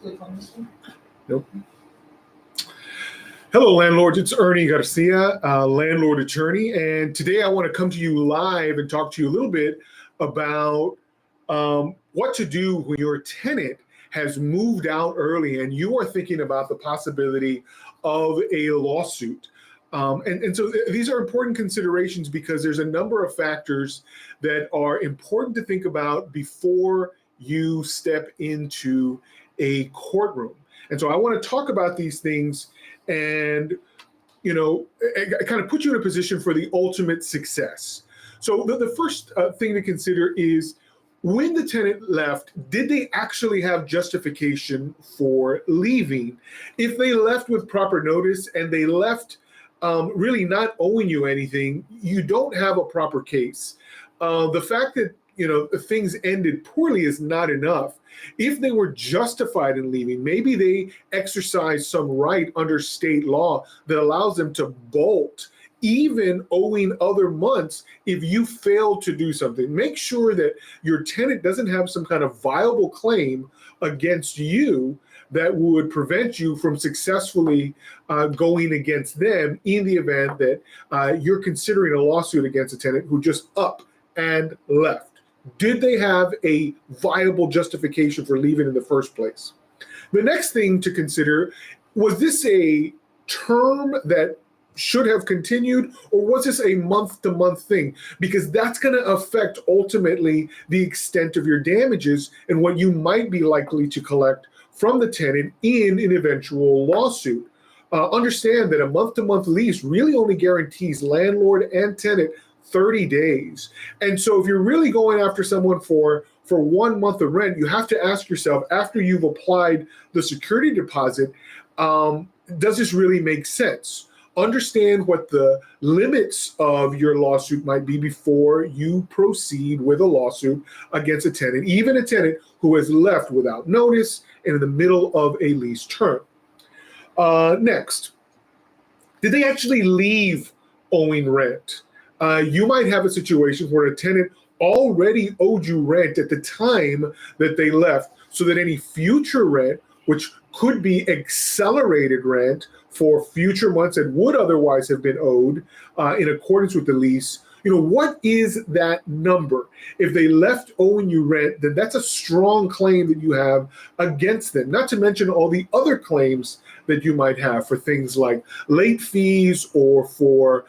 Click on this one. Nope. Hello, landlords. It's Ernie Garcia, landlord attorney, and today I want to come to you live and talk to you a little bit about what to do when your tenant has moved out early and you are thinking about the possibility of a lawsuit. So these are important considerations because there's a number of factors that are important to think about before you step into a courtroom. And so I want to talk about these things and, kind of put you in a position for the ultimate success. So the first thing to consider is when the tenant left, did they actually have justification for leaving? If they left with proper notice and they left really not owing you anything, you don't have a proper case. The fact that things ended poorly is not enough. If they were justified in leaving, maybe they exercised some right under state law that allows them to bolt, even owing other months if you fail to do something. Make sure that your tenant doesn't have some kind of viable claim against you that would prevent you from successfully going against them in the event that you're considering a lawsuit against a tenant who just up and left. Did they have a viable justification for leaving in the first place? The next thing to consider, was this a term that should have continued, or was this a month-to-month thing? Because that's going to affect ultimately the extent of your damages and what you might be likely to collect from the tenant in an eventual lawsuit. Understand that a month-to-month lease really only guarantees landlord and tenant 30 days. And so if you're really going after someone for 1 month of rent, you have to ask yourself, after you've applied the security deposit, does this really make sense? Understand what the limits of your lawsuit might be before you proceed with a lawsuit against a tenant, even a tenant who has left without notice and in the middle of a lease term. Next, did they actually leave owing rent? You might have a situation where a tenant already owed you rent at the time that they left, so that any future rent, which could be accelerated rent for future months that would otherwise have been owed in accordance with the lease, what is that number? If they left owing you rent, then that's a strong claim that you have against them, not to mention all the other claims that you might have for things like late fees or for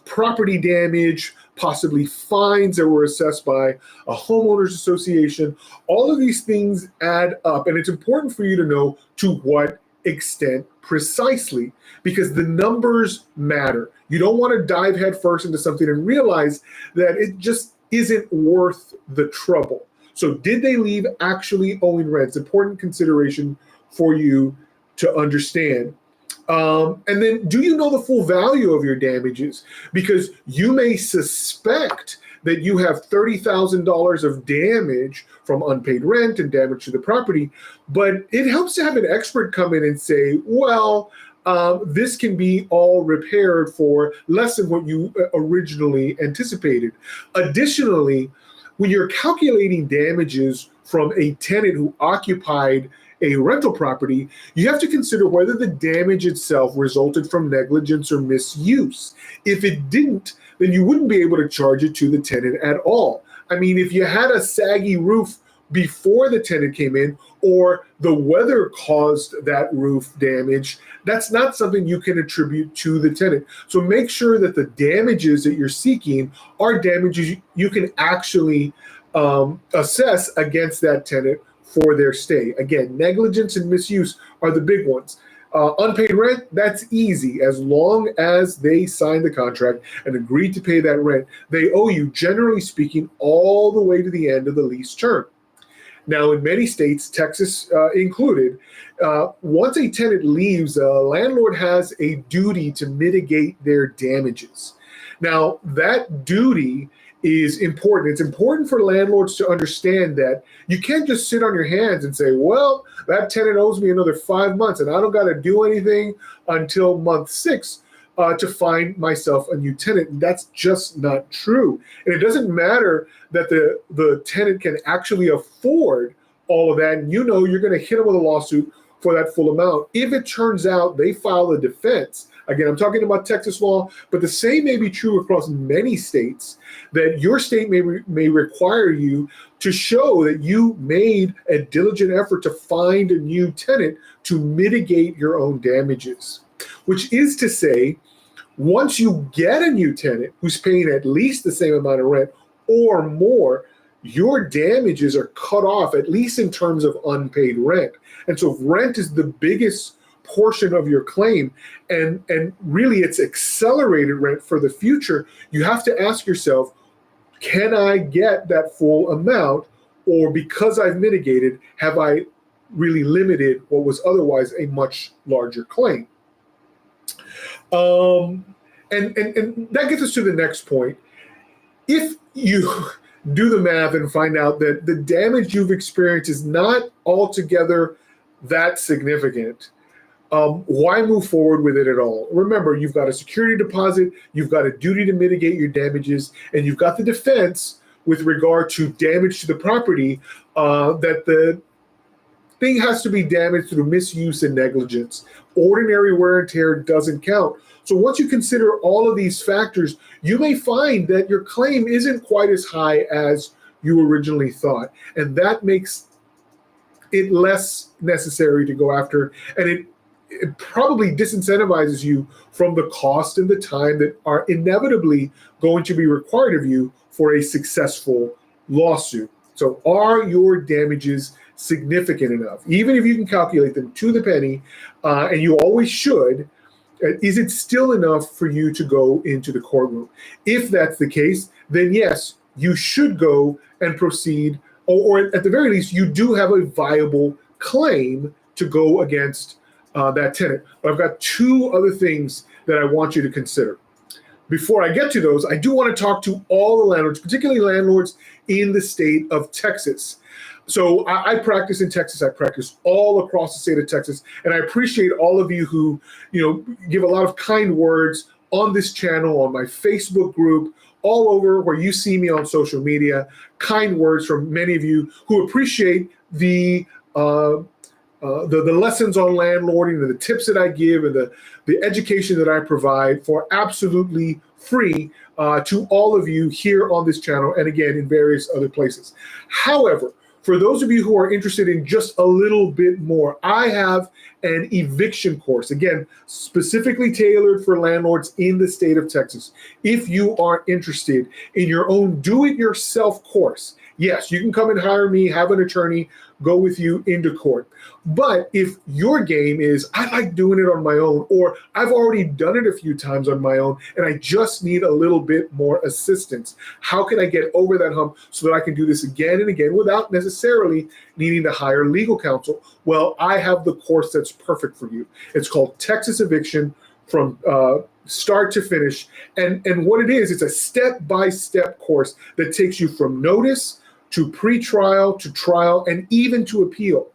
property damage, possibly fines that were assessed by a homeowners association. All of these things add up, and it's important for you to know to what extent precisely, because the numbers matter. You don't want to dive headfirst into something and realize that it just isn't worth the trouble. So did they leave actually owing rent? It's an important consideration for you to understand. And then, do you know the full value of your damages? Because you may suspect that you have $30,000 of damage from unpaid rent and damage to the property, but it helps to have an expert come in and say, well, this can be all repaired for less than what you originally anticipated. Additionally, when you're calculating damages from a tenant who occupied a rental property, you have to consider whether the damage itself resulted from negligence or misuse. If it didn't, then you wouldn't be able to charge it to the tenant at all. I mean, if you had a saggy roof before the tenant came in, or the weather caused that roof damage, that's not something you can attribute to the tenant. So make sure that the damages that you're seeking are damages you can actually assess against that tenant for their stay. Again, negligence and misuse are the big ones. Unpaid rent, that's easy. As long as they sign the contract and agree to pay that rent, they owe you, generally speaking, all the way to the end of the lease term. Now, in many states, Texas included, once a tenant leaves, a landlord has a duty to mitigate their damages. Now, that duty is important. It's important for landlords to understand that you can't just sit on your hands and say, well, that tenant owes me another 5 months and I don't got to do anything until month 6 to find myself a new tenant. That's just not true. And it doesn't matter that the tenant can actually afford all of that, and you know you're going to hit them with a lawsuit for that full amount. If it turns out they file a defense, again, I'm talking about Texas law, but the same may be true across many states, that your state may require you to show that you made a diligent effort to find a new tenant to mitigate your own damages. Which is to say, once you get a new tenant who's paying at least the same amount of rent or more, your damages are cut off, at least in terms of unpaid rent. And so if rent is the biggest portion of your claim, and really it's accelerated rent for the future, you have to ask yourself, can I get that full amount? Or because I've mitigated, have I really limited what was otherwise a much larger claim? And that gets us to the next point. If you do the math and find out that the damage you've experienced is not altogether that significant, why move forward with it at all? Remember, you've got a security deposit, you've got a duty to mitigate your damages, and you've got the defense with regard to damage to the property, that the thing has to be damaged through misuse and negligence. Ordinary wear and tear doesn't count. So once you consider all of these factors, you may find that your claim isn't quite as high as you originally thought. And that makes it less necessary to go after. And it probably disincentivizes you from the cost and the time that are inevitably going to be required of you for a successful lawsuit. So are your damages significant enough? Even if you can calculate them to the penny, and you always should, is it still enough for you to go into the courtroom? If that's the case, then yes, you should go and proceed, or at the very least, you do have a viable claim to go against that tenant. But I've got two other things that I want you to consider. Before I get to those, I do want to talk to all the landlords, particularly landlords in the state of Texas. So I practice in Texas. I practice all across the state of Texas, and I appreciate all of you who, give a lot of kind words on this channel, on my Facebook group, all over where you see me on social media. Kind words from many of you who appreciate the lessons on landlording, and the tips that I give, and the education that I provide for absolutely free to all of you here on this channel, and again in various other places. However, for those of you who are interested in just a little bit more, I have an eviction course, again, specifically tailored for landlords in the state of Texas. If you are interested in your own do-it-yourself course, yes, you can come and hire me, have an attorney, go with you into court. But if your game is, I like doing it on my own, or I've already done it a few times on my own, and I just need a little bit more assistance, how can I get over that hump so that I can do this again and again without necessarily needing to hire legal counsel? Well, I have the course that's perfect for you. It's called Texas Eviction from start to finish. And what it is, it's a step-by-step course that takes you from notice to pre-trial, to trial, and even to appeal.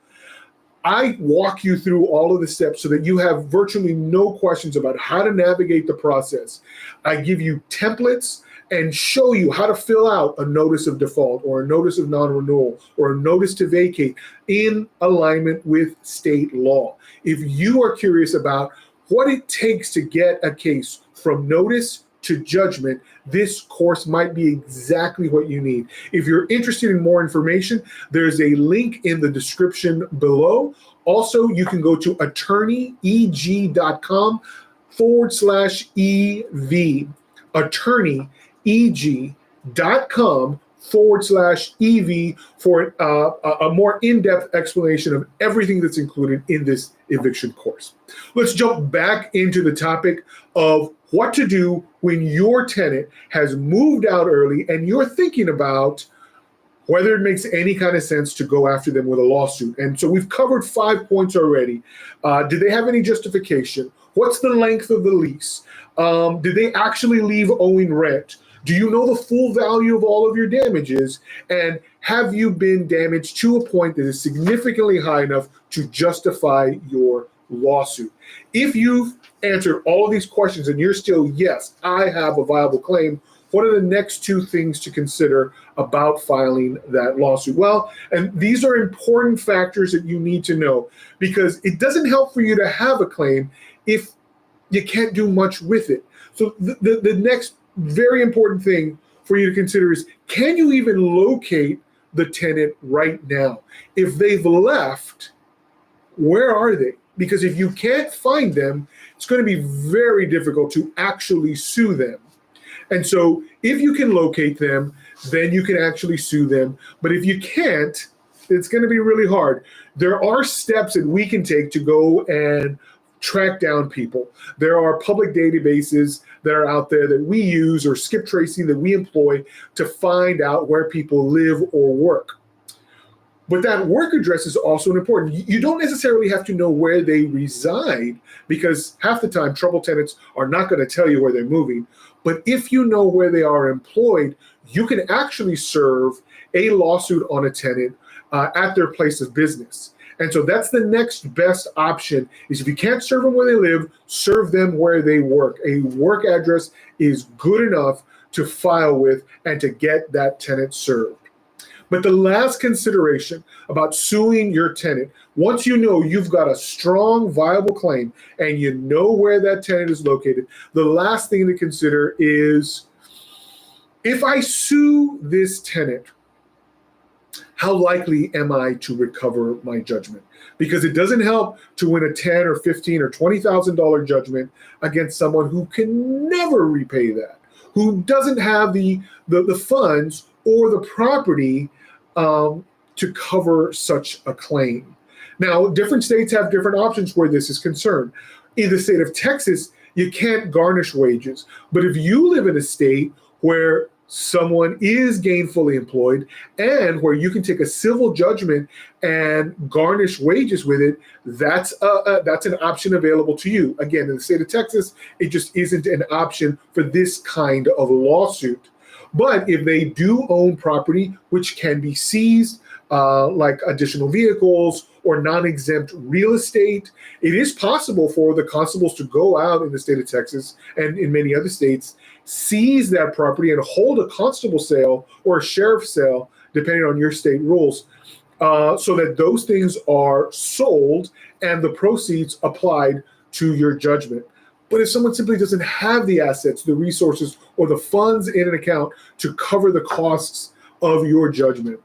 I walk you through all of the steps so that you have virtually no questions about how to navigate the process. I give you templates and show you how to fill out a notice of default, or a notice of non-renewal, or a notice to vacate in alignment with state law. If you are curious about what it takes to get a case from notice to judgment, this course might be exactly what you need. If you're interested in more information, there's a link in the description below. Also, you can go to attorneyeg.com/EV, attorneyeg.com/EV for a more in-depth explanation of everything that's included in this eviction course. Let's jump back into the topic of what to do when your tenant has moved out early and you're thinking about whether it makes any kind of sense to go after them with a lawsuit. And so we've covered 5 points already. Did they have any justification? What's the length of the lease? Did they actually leave owing rent? Do you know the full value of all of your damages? And have you been damaged to a point that is significantly high enough to justify your lawsuit? If you've answered all of these questions and you're still, yes, I have a viable claim what are the next two things to consider about filing that lawsuit? Well, and these are important factors that you need to know, because it doesn't help for you to have a claim if you can't do much with it. So the next very important thing for you to consider is, can you even locate the tenant right now? If they've left, where are they? Because if you can't find them, it's going to be very difficult to actually sue them. And so if you can locate them, then you can actually sue them. But if you can't, it's going to be really hard. There are steps that we can take to go and track down people. There are public databases that are out there that we use, or skip tracing that we employ to find out where people live or work. But that work address is also important. You don't necessarily have to know where they reside, because half the time troubled tenants are not going to tell you where they're moving. But if you know where they are employed, you can actually serve a lawsuit on a tenant at their place of business. And so that's the next best option, is if you can't serve them where they live, serve them where they work. A work address is good enough to file with and to get that tenant served. But the last consideration about suing your tenant, once you know you've got a strong, viable claim and you know where that tenant is located, the last thing to consider is, if I sue this tenant, how likely am I to recover my judgment? Because it doesn't help to win a $10 or $15 or $20,000 judgment against someone who can never repay that, who doesn't have the funds or the property to cover such a claim. Now, different states have different options where this is concerned. In the state of Texas, you can't garnish wages. But if you live in a state where someone is gainfully employed and where you can take a civil judgment and garnish wages with it, that's an option available to you. Again, in the state of Texas, it just isn't an option for this kind of lawsuit. But if they do own property which can be seized, like additional vehicles or non-exempt real estate, it is possible for the constables to go out in the state of Texas and in many other states, seize that property and hold a constable sale or a sheriff's sale, depending on your state rules, so that those things are sold and the proceeds applied to your judgment. But if someone simply doesn't have the assets, the resources, or the funds in an account to cover the costs of your judgment,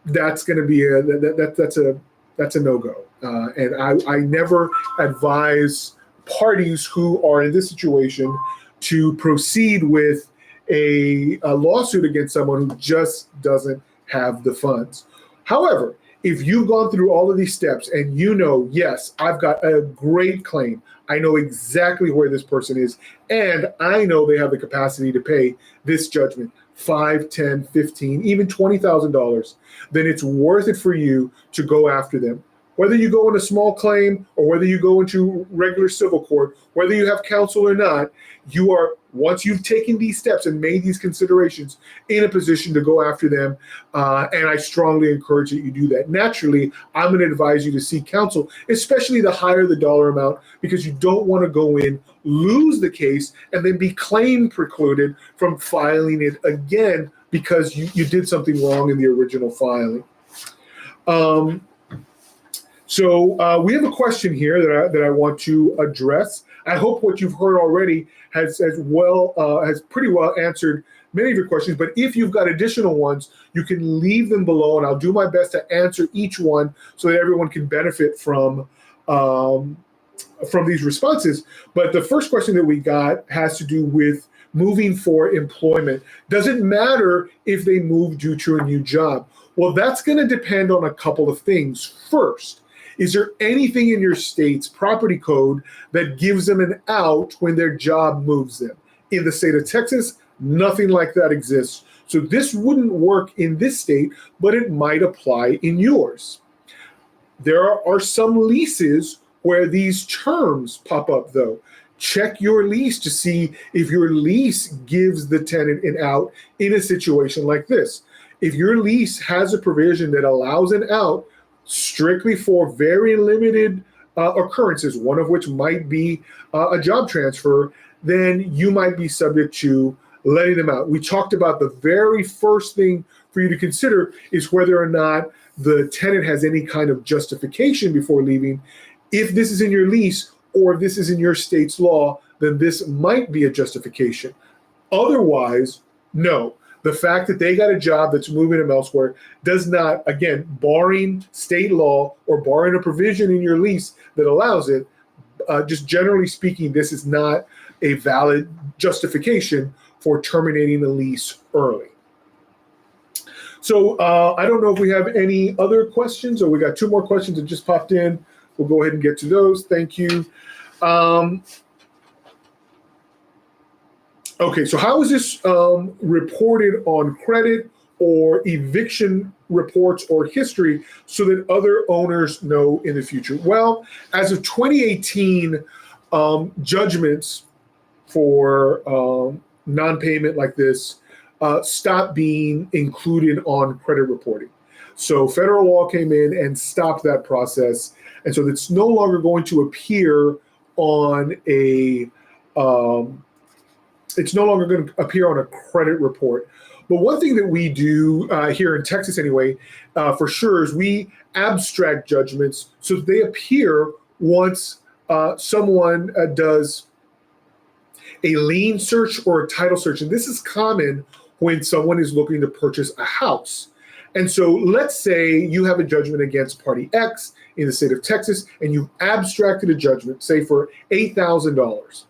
that's going to be that's a no-go. And I never advise parties who are in this situation to proceed with a lawsuit against someone who just doesn't have the funds. However, if you've gone through all of these steps and you know, yes, I've got a great claim, I know exactly where this person is, and I know they have the capacity to pay this judgment, $5, $10, $15, even $20,000, then it's worth it for you to go after them. Whether you go in a small claim or whether you go into regular civil court, whether you have counsel or not, you are, once you've taken these steps and made these considerations, in a position to go after them. And I strongly encourage that you do that. Naturally, I'm going to advise you to seek counsel, especially the higher the dollar amount, because you don't want to go in, lose the case, and then be claim precluded from filing it again because you did something wrong in the original filing. So we have a question here that I want to address. I hope what you've heard already has pretty well answered many of your questions. But if you've got additional ones, you can leave them below, and I'll do my best to answer each one so that everyone can benefit from these responses. But the first question that we got has to do with moving for employment. Does it matter if they move due to a new job? Well, that's going to depend on a couple of things. First, is there anything in your state's property code that gives them an out when their job moves them? In the state of Texas, nothing like that exists. So this wouldn't work in this state, but it might apply in yours. There are some leases where these terms pop up, though. Check your lease to see if your lease gives the tenant an out in a situation like this. If your lease has a provision that allows an out strictly for very limited occurrences, one of which might be a job transfer, then you might be subject to letting them out. We talked about the very first thing for you to consider is whether or not the tenant has any kind of justification before leaving. If this is in your lease or if this is in your state's law, then this might be a justification. Otherwise, no. The fact that they got a job that's moving them elsewhere does not, again, barring state law or barring a provision in your lease that allows it, just generally speaking, this is not a valid justification for terminating the lease early. So I don't know if we have any other questions, or we got two more questions that just popped in. We'll go ahead and get to those. Thank you. Okay, so how is this reported on credit or eviction reports or history so that other owners know in the future? Well, as of 2018, judgments for non-payment like this stopped being included on credit reporting. So federal law came in and stopped that process. And so it's no longer going to appear on a credit report. But one thing that we do here in Texas anyway, for sure, is we abstract judgments so that they appear once someone does a lien search or a title search. And this is common when someone is looking to purchase a house. And so let's say you have a judgment against party X in the state of Texas, and you've abstracted a judgment, say for $8,000.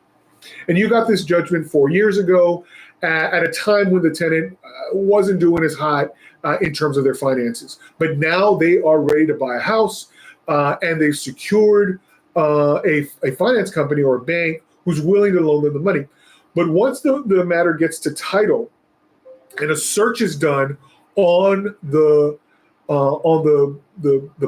And you got this judgment 4 years ago at a time when the tenant wasn't doing as hot in terms of their finances. But now they are ready to buy a house, and they've secured a finance company or a bank who's willing to loan them the money. But once the matter gets to title and a search is done on the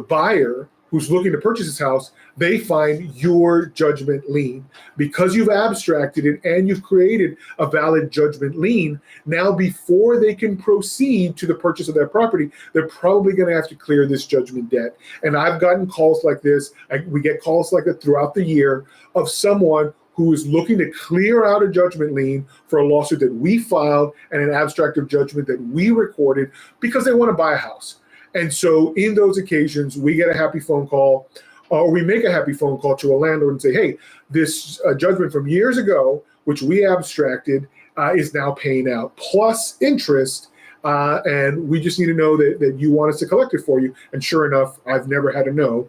buyer who's looking to purchase this house, they find your judgment lien. Because you've abstracted it and you've created a valid judgment lien, now before they can proceed to the purchase of that property, they're probably going to have to clear this judgment debt. And I've gotten calls like this. We get calls like that throughout the year of someone who is looking to clear out a judgment lien for a lawsuit that we filed and an abstract of judgment that we recorded because they want to buy a house. And so in those occasions, we get a happy phone call, or we make a happy phone call to a landlord and say, hey, this judgment from years ago, which we abstracted, is now paying out, plus interest, and we just need to know that you want us to collect it for you. And sure enough, I've never had a no.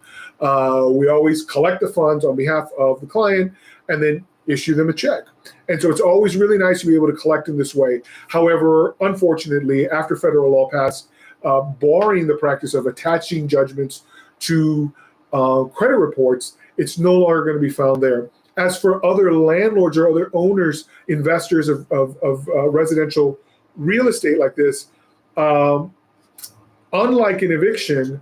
We always collect the funds on behalf of the client and then issue them a check. And so it's always really nice to be able to collect in this way. However, unfortunately, after federal law passed, barring the practice of attaching judgments to credit reports, it's no longer going to be found there. As for other landlords or other owners, investors of residential real estate like this, unlike an eviction,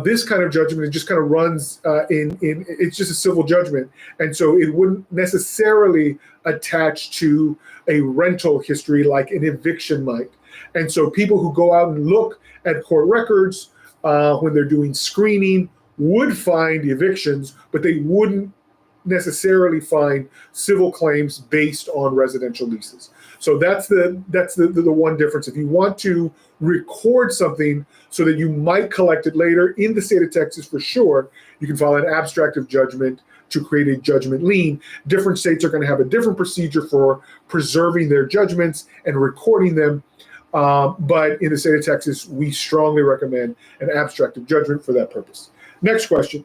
this kind of judgment, it just kind of runs it's just a civil judgment. And so it wouldn't necessarily attach to a rental history like an eviction might. And so people who go out and look at court records when they're doing screening would find evictions, but they wouldn't necessarily find civil claims based on residential leases. So that's the one difference. If you want to record something so that you might collect it later in the state of Texas, for sure, you can file an abstract of judgment to create a judgment lien. Different states are going to have a different procedure for preserving their judgments and recording them. But in the state of Texas, we strongly recommend an abstract of judgment for that purpose. Next question.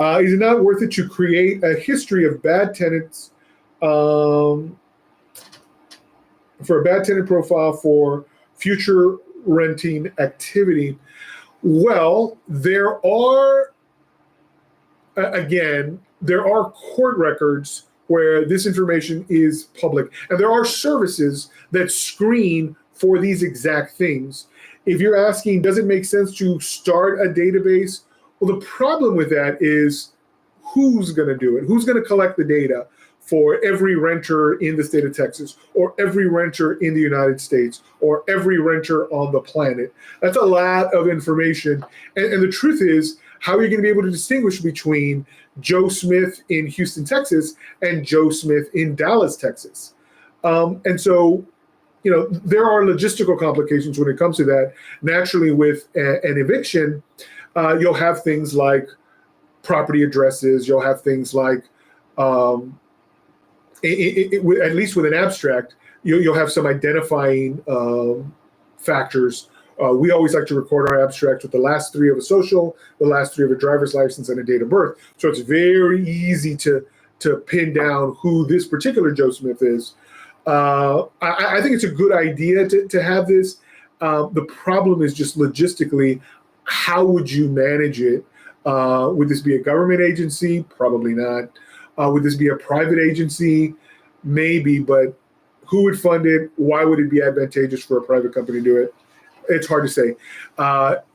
Is it not worth it to create a history of bad tenants for a bad tenant profile for future renting activity? Well, there are court records where this information is public, and there are services that screen for these exact things. If you're asking, does it make sense to start a database? Well, the problem with that is who's going to do it? Who's going to collect the data for every renter in the state of Texas, or every renter in the United States, or every renter on the planet? That's a lot of information. And the truth is, how are you going to be able to distinguish between Joe Smith in Houston, Texas, and Joe Smith in Dallas, Texas? And so, there are logistical complications when it comes to that. Naturally, with an eviction, you'll have things like property addresses. You'll have things like, at least with an abstract, you'll have some identifying factors. We always like to record our abstract with the last three of a social, the last three of a driver's license, and a date of birth. So it's very easy to pin down who this particular Joe Smith is. I think it's a good idea to have this. The problem is just logistically, how would you manage it? Would this be a government agency? Probably not. Would this be a private agency? Maybe, but who would fund it? Why would it be advantageous for a private company to do it? It's hard to say.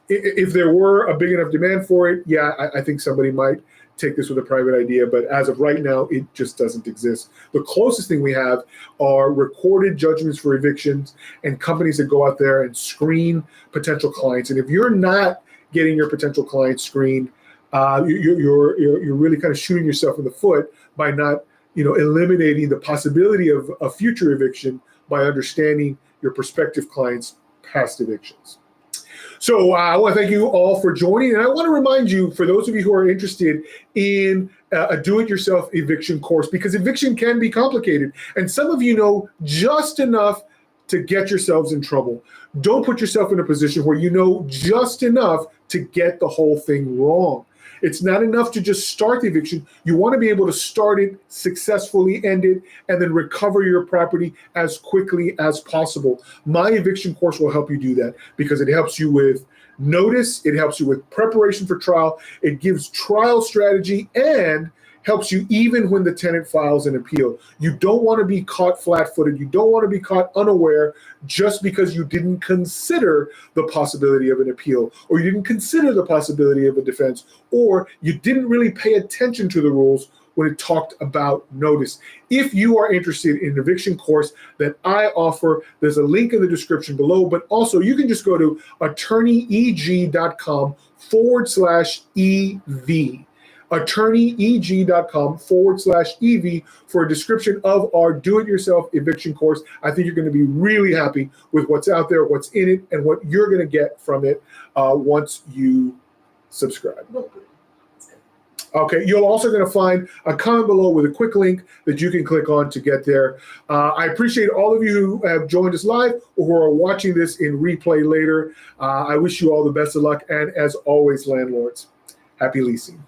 If there were a big enough demand for it, yeah, I think somebody might take this with a private idea, but as of right now, it just doesn't exist. The closest thing we have are recorded judgments for evictions and companies that go out there and screen potential clients. And if you're not getting your potential clients screened, you're really kind of shooting yourself in the foot by not, eliminating the possibility of a future eviction by understanding your prospective clients' past evictions. So I want to thank you all for joining. And I want to remind you, for those of you who are interested in a do-it-yourself eviction course, because eviction can be complicated. And some of you know just enough to get yourselves in trouble. Don't put yourself in a position where you know just enough to get the whole thing wrong. It's not enough to just start the eviction. You want to be able to start it, successfully end it, and then recover your property as quickly as possible. My eviction course will help you do that because it helps you with notice, it helps you with preparation for trial, it gives trial strategy, and helps you even when the tenant files an appeal. You don't want to be caught flat-footed. You don't want to be caught unaware just because you didn't consider the possibility of an appeal, or you didn't consider the possibility of a defense, or you didn't really pay attention to the rules when it talked about notice. If you are interested in an eviction course that I offer, there's a link in the description below, but also you can just go to attorneyeg.com/EV. attorneyeg.com/EV for a description of our do-it-yourself eviction course. I think you're going to be really happy with what's out there, what's in it, and what you're going to get from it once you subscribe. Okay, you're also going to find a comment below with a quick link that you can click on to get there. I appreciate all of you who have joined us live or who are watching this in replay later. I wish you all the best of luck, and as always, landlords, happy leasing.